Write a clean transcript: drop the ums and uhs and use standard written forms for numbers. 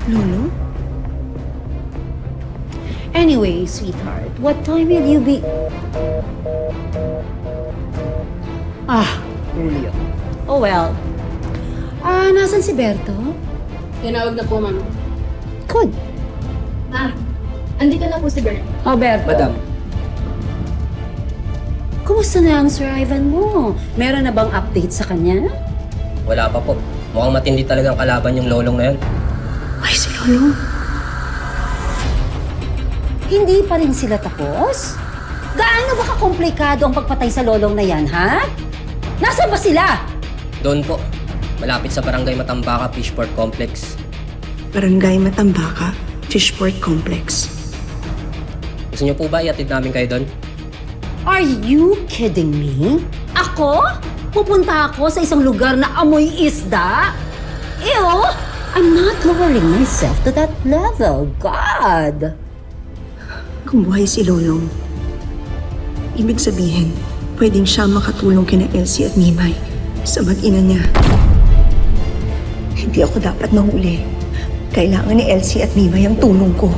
Lolo? Anyway, sweetheart, what time will you be... Julio. Oh well. Nasan si Berto? Tinawag na po, ma'am. Good. Andito na po si Bert. Oh, Berto. Madam, Kumusta na ang Sir Ivan mo? Meron na bang update sa kanya? wala pa po. Mukhang matindi talagang kalaban yung lolong na yun. Ay, si Lolo. Hindi pa rin sila tapos? Gaano ba kakomplikado ang pagpatay sa lolong na yan, ha? Nasaan ba sila? Doon po, malapit sa Barangay Matambaka Fishport Complex. Barangay Matambaka, Fishport Complex. Gusto niyo po ba iatid namin kayo doon? Are you kidding me? Ako? Pupunta ako sa isang lugar na amoy isda? Ew! I'm not lowering myself to that level. God! Kung buhay si Lolong, ibig sabihin, pwedeng siya makatulong kina Elsie at Mimay sa mag-ina niya. Hindi ako dapat mahuli. Kailangan ni Elsie at Mimay ang tulong ko.